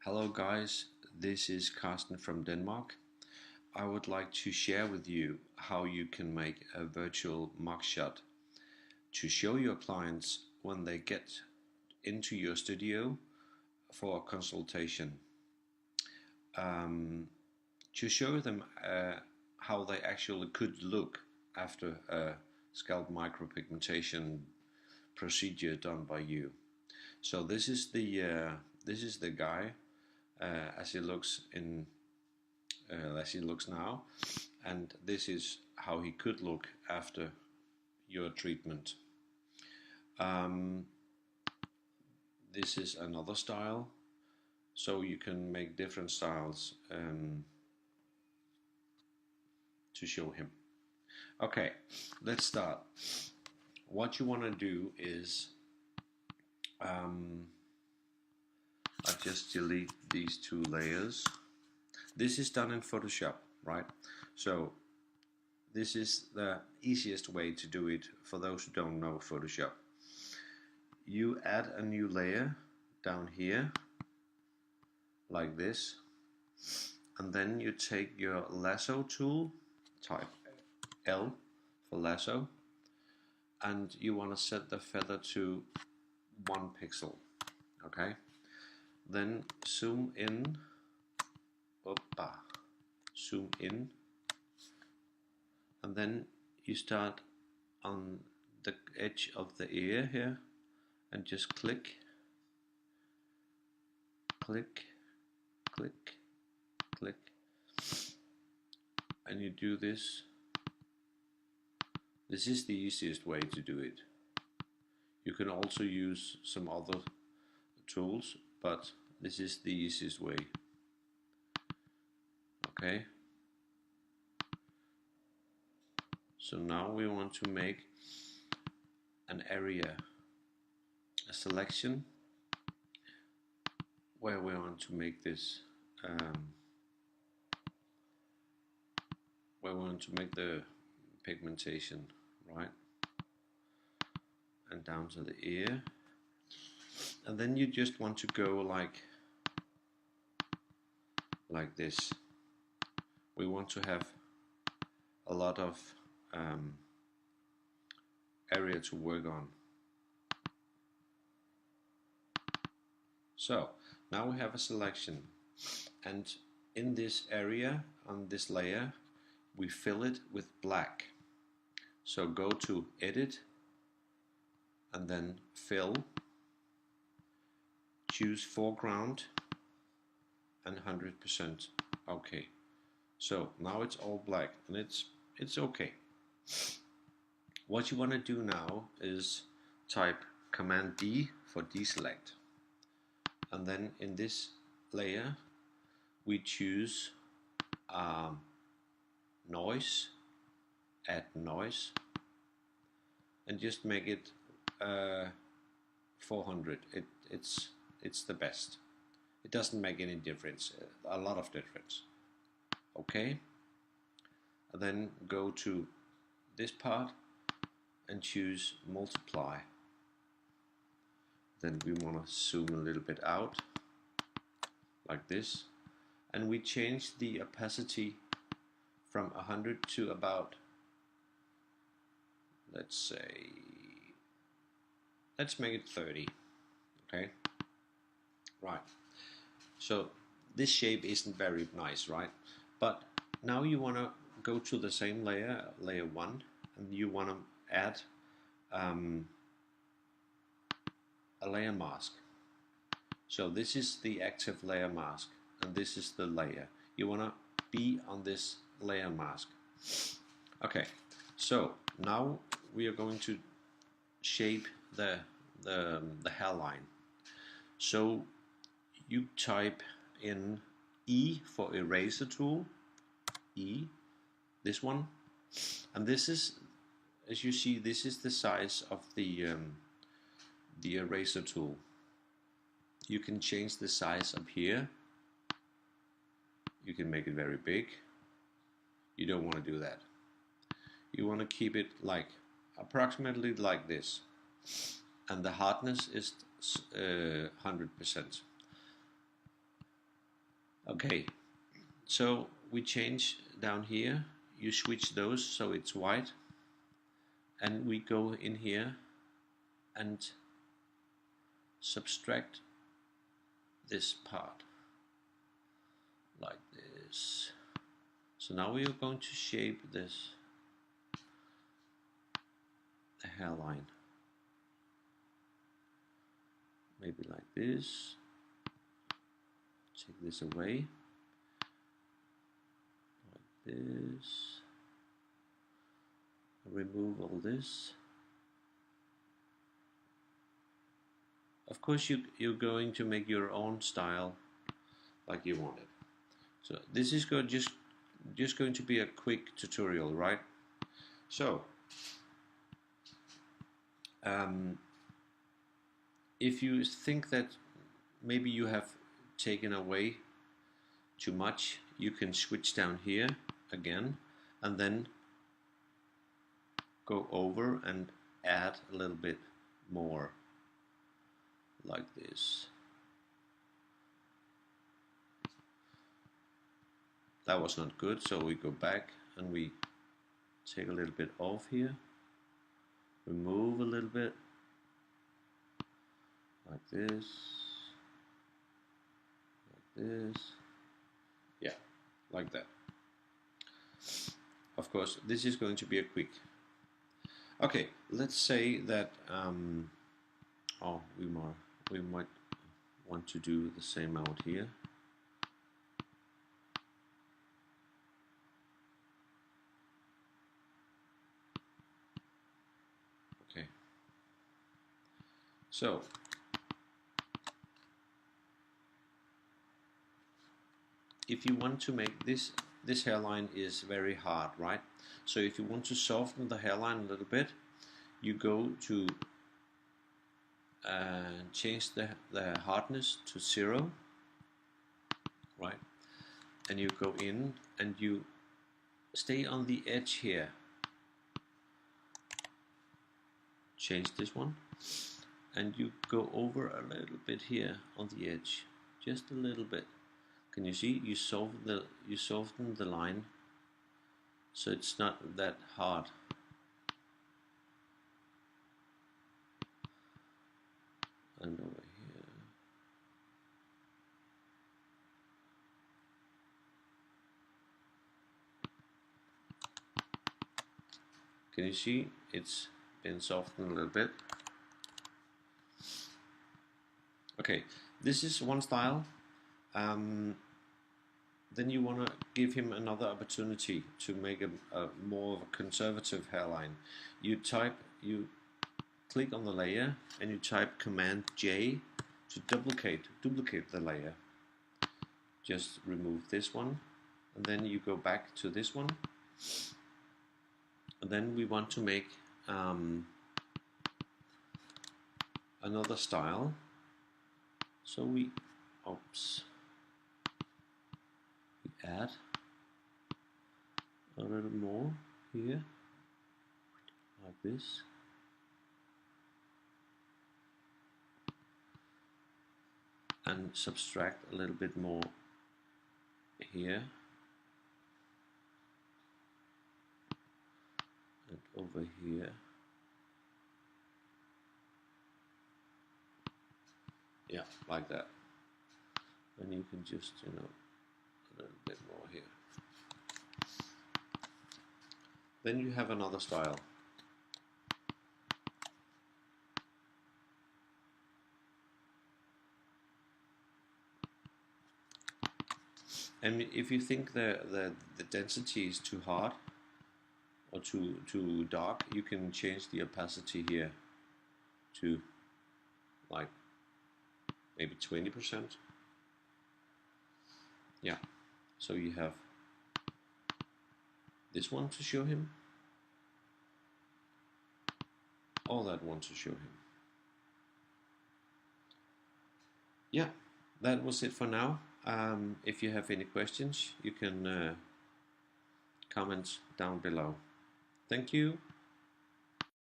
Hello guys, this is Carsten from Denmark. I would like to share with you how you can make a virtual mugshot to show your clients when they get into your studio for a consultation. To show them how they actually could look after a scalp micropigmentation procedure done by you. So this is the guy as he looks now, and this is how he could look after your treatment. This is another style, so you can make different styles to show him. Okay, let's start. What you want to do is I just delete these two layers. This is done in Photoshop, right? So this is the easiest way to do it for those who don't know Photoshop. You add a new layer down here, like this, and then you take your lasso tool, type L for lasso, and you want to set the feather to 1 pixel, okay? Then zoom in, zoom in, and then you start on the edge of the ear here and just click, click, click, click, and you do this. This is the easiest way to do it. You can also use some other tools, but this is the easiest way. Okay. So now we want to make an area, a selection where we want to make this, where we want to make the pigmentation, right? And down to the ear. And then you just want to go like this. We want to have a lot of area to work on. So now we have a selection, and in this area, on this layer, we fill it with black. So go to Edit and then Fill, choose Foreground and 100%. Okay. So now it's all black and it's okay. What you want to do now is type Command D for deselect, and then in this layer we choose noise, add noise, and just make it 400. It's the best. It doesn't make any difference, a lot of difference. Okay, and then go to this part and choose multiply. Then we want to zoom a little bit out like this, and we change the opacity from 100 to about, let's make it 30. Okay, right. So this shape isn't very nice, right? But now you want to go to the same layer, layer 1, and you want to add a layer mask. So this is the active layer mask, and this is the layer. You want to be on this layer mask. Okay, so now we are going to shape the hairline. So you type in E for eraser tool, E, this one, and this is, as you see, this is the size of the eraser tool. You can change the size up here. You can make it very big. You don't want to do that. You want to keep it like approximately like this, and the hardness is 100%. Okay, so we change down here, you switch those so it's white, and we go in here and subtract this part like this. So now we are going to shape this hairline, maybe like this. Take this away like this, remove all this. Of course you're going to make your own style like you want it. So this is just going to be a quick tutorial, right? So if you think that maybe you have taken away too much, you can switch down here again and then go over and add a little bit more like this. That was not good, so we go back and we take a little bit off here, remove a little bit like this, yeah, like that. Of course this is going to be a quick. Okay, let's say that we might want to do the same out here. Okay, so if you want to make this hairline is very hard, right? So if you want to soften the hairline a little bit, you go to change the hardness to 0, right? And you go in and you stay on the edge here. Change this one, and you go over a little bit here on the edge, just a little bit. Can you see? You soften the line, so it's not that hard. And over here. Can you see? It's been softened a little bit. Okay, this is one style. Then you want to give him another opportunity to make a more of a conservative hairline. You click on the layer and you type Command J to duplicate the layer. Just remove this one, and then you go back to this one, and then we want to make another style. So we add a little more here, like this. And subtract a little bit more here. And over here. Yeah, like that. And you can just, a little bit more here. Then you have another style. And if you think the density is too hard or too dark, you can change the opacity here to like maybe 20%. Yeah, so you have this one to show him, or that one to show him. Yeah, that was it for now. If you have any questions, you can comment down below. Thank you.